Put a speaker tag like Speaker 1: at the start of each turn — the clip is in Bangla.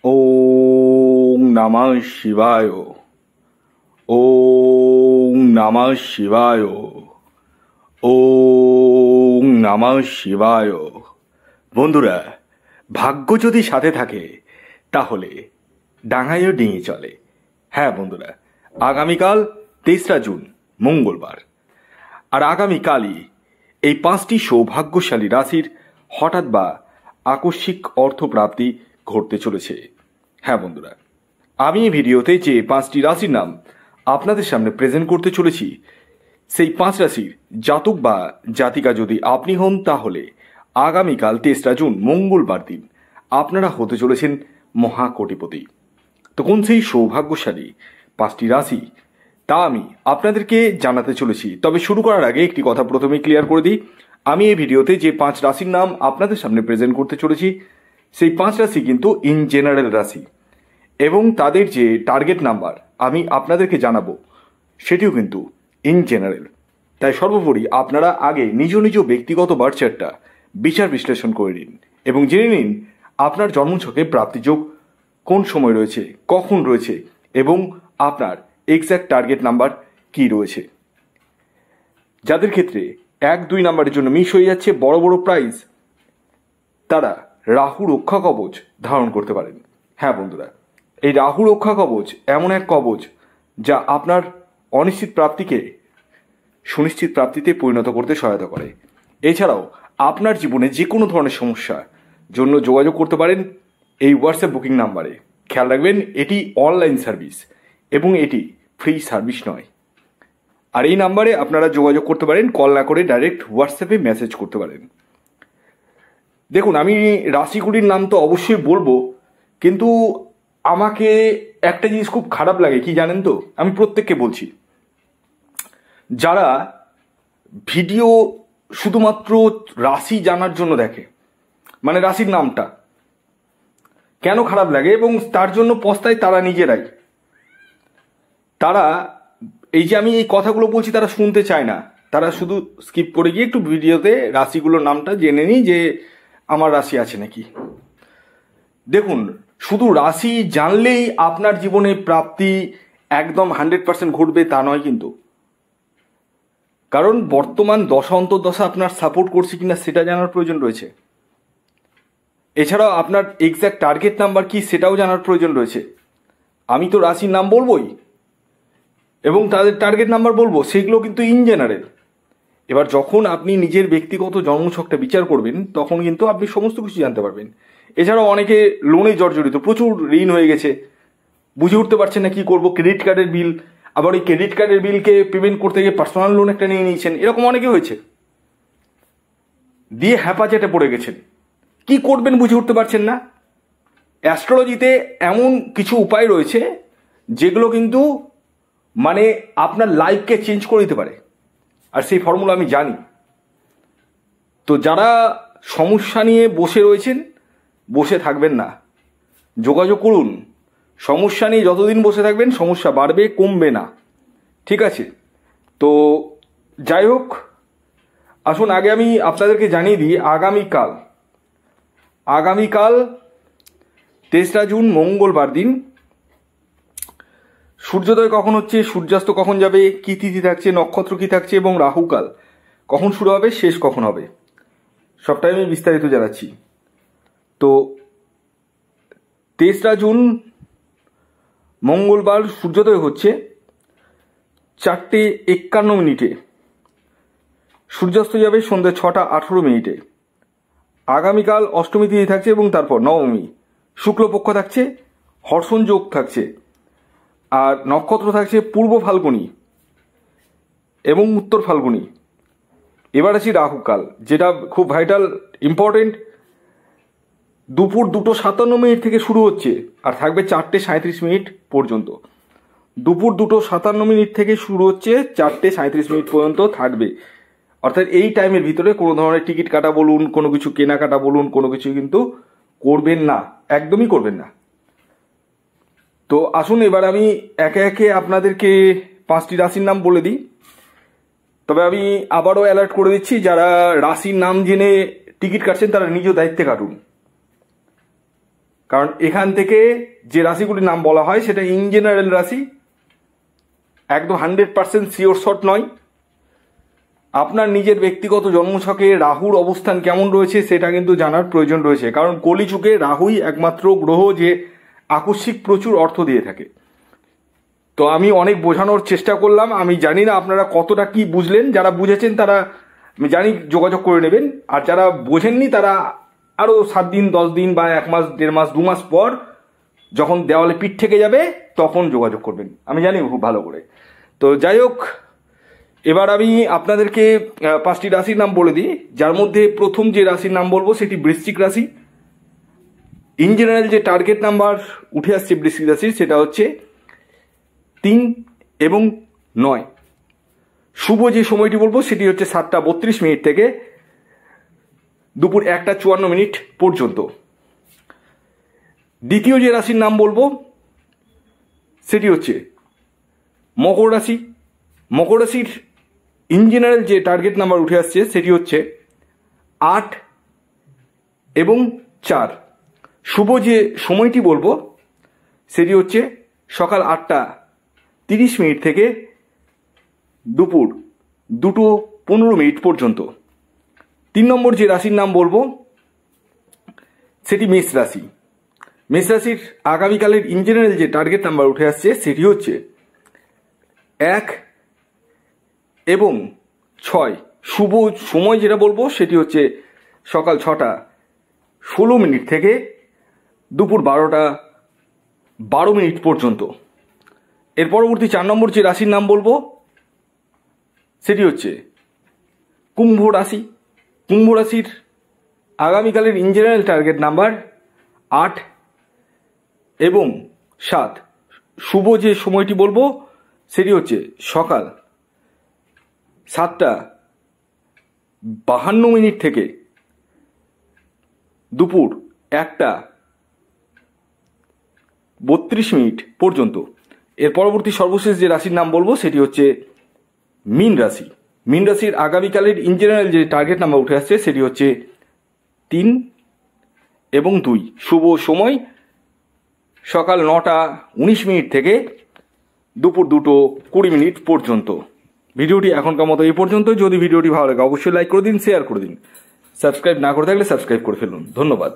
Speaker 1: ওম নমঃ শিবায়। ওম নমঃ শিবায়। ওম নমঃ শিবায়। বন্ধুরা, ভাগ্য যদি সাথে থাকে তাহলে ডাঙায়ও ডিঙি চলে। হ্যাঁ বন্ধুরা, আগামীকাল ৩রা জুন মঙ্গলবার, আর আগামীকালই এই 5টি সৌভাগ্যশালী রাশির হঠাৎ বা আকস্মিক অর্থপ্রাপ্তি ঘটতে চলেছে। হ্যাঁ বন্ধুরা, আমি এই ভিডিওতে যে 5টি রাশির নাম আপনাদের সামনে প্রেজেন্ট করতে চলেছি, সেই 5 রাশির জাতক বা জাতিকা যদি আপনি হন, তাহলে আগামীকাল ৩রা জুন মঙ্গলবার দিন আপনারা হতে চলেছেন মহাকোটিপতি। তো কোন সেই সৌভাগ্যশালী 5টি রাশি তা আমি আপনাদেরকে জানাতে চলেছি। তবে শুরু করার আগে একটি কথা প্রথমে ক্লিয়ার করে দিই। আমি এই ভিডিওতে যে 5 রাশির নাম আপনাদের সামনে প্রেজেন্ট করতে চলেছি, সেই 5 রাশি কিন্তু ইন জেনারেল রাশি, এবং তাদের যে টার্গেট নাম্বার আমি আপনাদেরকে জানাবো সেটিও কিন্তু ইন জেনারেল। তাই সর্বোপরি আপনারা আগে নিজ নিজ ব্যক্তিগত বার্থ চার্টটা বিচার বিশ্লেষণ করে নিন এবং জেনে নিন আপনার জন্মছকে প্রাপ্তিযোগ কোন সময় রয়েছে, কখন রয়েছে, এবং আপনার এক্স্যাক্ট টার্গেট নাম্বার কি রয়েছে। যাদের ক্ষেত্রে 1-2 নাম্বারের জন্য মিস হয়ে যাচ্ছে বড় বড় প্রাইজ, তারা রাহু রক্ষা কবচ ধারণ করতে পারেন। হ্যাঁ বন্ধুরা, এই রাহু রক্ষা কবচ এমন এক কবচ যা আপনার অনিশ্চিত প্রাপ্তিকে সুনিশ্চিত প্রাপ্তিতে পরিণত করতে সহায়তা করে। এছাড়াও আপনার জীবনে যে কোনো ধরনের সমস্যার জন্য যোগাযোগ করতে পারেন এই হোয়াটসঅ্যাপ বুকিং নাম্বারে। খেয়াল রাখবেন, এটি অনলাইন সার্ভিস এবং এটি ফ্রি সার্ভিস নয়। আর এই নাম্বারে আপনারা যোগাযোগ করতে পারেন, কল না করে ডাইরেক্ট হোয়াটসঅ্যাপে মেসেজ করতে পারেন। দেখুন, আমি রাশিগুলির নাম তো অবশ্যই বলবো, কিন্তু আমাকে একটা জিনিস খুব খারাপ লাগে, কি জানেন তো? আমি প্রত্যেককে বলছি, যারা ভিডিও শুধুমাত্র রাশি জানার জন্য দেখে, মানে রাশির নামটা, কেন খারাপ লাগে এবং তার জন্য পস্তায় তারা নিজেরাই। তারা এই যে আমি এই কথাগুলো বলছি তারা শুনতে চায় না, তারা শুধু স্কিপ করে গিয়ে একটু ভিডিওতে রাশিগুলোর নামটা জেনে নিই যে আমার রাশি আছে নাকি। দেখুন, শুধু রাশি জানলেই আপনার জীবনে প্রাপ্তি একদম 100% ঘটবে তা নয় কিন্তু। কারণ বর্তমান দশা অন্তর্দশা আপনার সাপোর্ট করছে কিনা সেটা জানার প্রয়োজন রয়েছে। এছাড়াও আপনার এক্স্যাক্ট টার্গেট নাম্বার কি সেটাও জানার প্রয়োজন রয়েছে। আমি তো রাশির নাম বলবোই এবং তাদের টার্গেট নাম্বার বলবো, সেগুলো কিন্তু ইন জেনারেল। এবার যখন আপনি নিজের ব্যক্তিগত জন্মছকটা বিচার করবেন তখন কিন্তু আপনি সমস্ত কিছু জানতে পারবেন। এছাড়াও অনেকে লোনে জর্জরিত, প্রচুর ঋণ হয়ে গেছে, বুঝে উঠতে পারছেন না কি করব। ক্রেডিট কার্ডের বিল, আবার ওই ক্রেডিট কার্ডের বিলকে পেমেন্ট করতে গিয়ে পার্সোনাল লোন একটা নিয়ে নিয়েছেন, এরকম অনেকে হয়েছে, দিয়ে হ্যাপাচেটে পড়ে গেছেন। কি করবেন বুঝে উঠতে পারছেন না। অ্যাস্ট্রোলজিতে এমন কিছু উপায় রয়েছে যেগুলো কিন্তু মানে আপনার লাইফকে চেঞ্জ করে দিতে পারে, আর সেই ফর্মুলা আমি জানি। তো যারা সমস্যা নিয়ে বসে রয়েছেন, বসে থাকবেন না, যোগাযোগ করুন। সমস্যা নিয়ে যতদিন বসে থাকবেন সমস্যা বাড়বে, কমবে না। ঠিক আছে? তো যাই হোক, আসুন আগে আমি আপনাদেরকে জানিয়ে দিই আগামীকাল ৩রা জুন মঙ্গলবার দিন সূর্যোদয় কখন হচ্ছে, সূর্যাস্ত কখন যাবে, কি তিথি থাকছে, নক্ষত্র কি থাকছে এবং রাহুকাল কখন শুরু হবে, শেষ কখন হবে, সবটাই আমি বিস্তারিত জানাচ্ছি। তো ৩রা জুন মঙ্গলবার সূর্যোদয় হচ্ছে 4:51, সূর্যাস্ত যাবে সন্ধ্যে 6:18। আগামীকাল অষ্টমী তিথি থাকছে এবং তারপর নবমী, শুক্লপক্ষ থাকছে, হর্ষণ যোগ থাকছে, আর নক্ষত্র থাকছে পূর্ব ফাল্গুনী এবং উত্তর ফাল্গুনী। এবার আছি রাহুকাল, যেটা খুব ভাইটাল ইম্পর্টেন্ট। দুপুর 2:57 থেকে শুরু হচ্ছে আর থাকবে 4:37 পর্যন্ত। দুপুর 2:57 থেকে শুরু হচ্ছে, 4:37 পর্যন্ত থাকবে। অর্থাৎ এই টাইমের ভিতরে কোনো ধরনের টিকিট কাটা বলুন, কোনো কিছু কেনাকাটা বলুন, কোনো কিছু কিন্তু করবেন না, একদমই করবেন না। তো আসুন এবার আমি একে একে আপনাদেরকে 5টি রাশির নাম বলে দিই। তবে আমি আবারও অ্যালার্ট করে দিচ্ছি, যারা রাশির নাম জেনে টিকিট কাটছেন তারা নিজ দায়িত্বে কাটুন। কারণ এখান থেকে যে রাশিগুলির নাম বলা হয় সেটা ইন জেনারেল রাশি, একদম 100% শিওর শট নয়। আপনার নিজের ব্যক্তিগত জন্মছকে রাহুর অবস্থান কেমন রয়েছে সেটা কিন্তু জানার প্রয়োজন রয়েছে, কারণ কলিযুগে রাহুই একমাত্র গ্রহ যে আকস্মিক প্রচুর অর্থ দিয়ে থাকে। তো আমি অনেক বোঝানোর চেষ্টা করলাম, আমি জানি না আপনারা কতটা কি বুঝলেন। যারা বুঝেছেন তারা আমি জানি যোগাযোগ করে নেবেন, আর যারা বোঝেননি তারা আরও 7 দিন 10 দিন বা 1 মাস 1.5 মাস 2 মাস পর যখন দেওয়ালে পিঠ থেকে যাবে তখন যোগাযোগ করবেন, আমি জানি খুব ভালো করে। তো যাই হোক, এবার আমি আপনাদেরকে 5টি রাশির নাম বলে দিই, যার মধ্যে প্রথম যে রাশির নাম বলবো সেটি বৃশ্চিক রাশি। ইন জেনারেল যে টার্গেট নাম্বার উঠে আসছে বৃশ্চিক রাশির সেটা হচ্ছে 3 এবং 9। শুভ যে সময়টি বলবো সেটি হচ্ছে 7:32 থেকে দুপুর 1:54 পর্যন্ত। দ্বিতীয় যে রাশির নাম বলবো সেটি হচ্ছে মকর রাশি। মকর রাশির ইন জেনারেল যে টার্গেট নাম্বার উঠে আসছে সেটি হচ্ছে 8 এবং 4। শুভ যে সময়টি বলবো সেটি হচ্ছে সকাল 8:30 থেকে দুপুর 2:15 পর্যন্ত। 3 নম্বর যে রাশির নাম বলবো সেটি মেষ রাশি। মেষ রাশির আগামীকালের ইন জেনারেল যে টার্গেট নাম্বার উঠে আসছে সেটি হচ্ছে 1 এবং 6। শুভ সময় যেটা বলবো সেটি হচ্ছে সকাল 6:16 থেকে দুপুর 12:12 পর্যন্ত। এর পরবর্তী 4 নম্বর যে রাশির নাম বলবো সেটি হচ্ছে কুম্ভ রাশি। কুম্ভ রাশির আগামীকালের ইন জেনারেল টার্গেট নাম্বার 8 এবং 7। শুভ যে সময়টি বলবো সেটি হচ্ছে সকাল 7:52 থেকে দুপুর 1:32 পর্যন্ত। এর পরবর্তী সর্বশেষ যে রাশির নাম বলবো সেটি হচ্ছে মীন রাশি। মীন রাশির আগামীকালের ইন জেনারেল যে টার্গেট নাম্বার উঠে আসছে সেটি হচ্ছে 3 এবং 2। শুভ সময় সকাল 9:19 থেকে দুপুর 2:20 পর্যন্ত। ভিডিওটি এখনকার মতো এই পর্যন্ত। যদি ভিডিওটি ভালো লাগে অবশ্যই লাইক করে দিন, শেয়ার করে দিন। সাবস্ক্রাইব না করে থাকলে সাবস্ক্রাইব করে ফেলুন। ধন্যবাদ।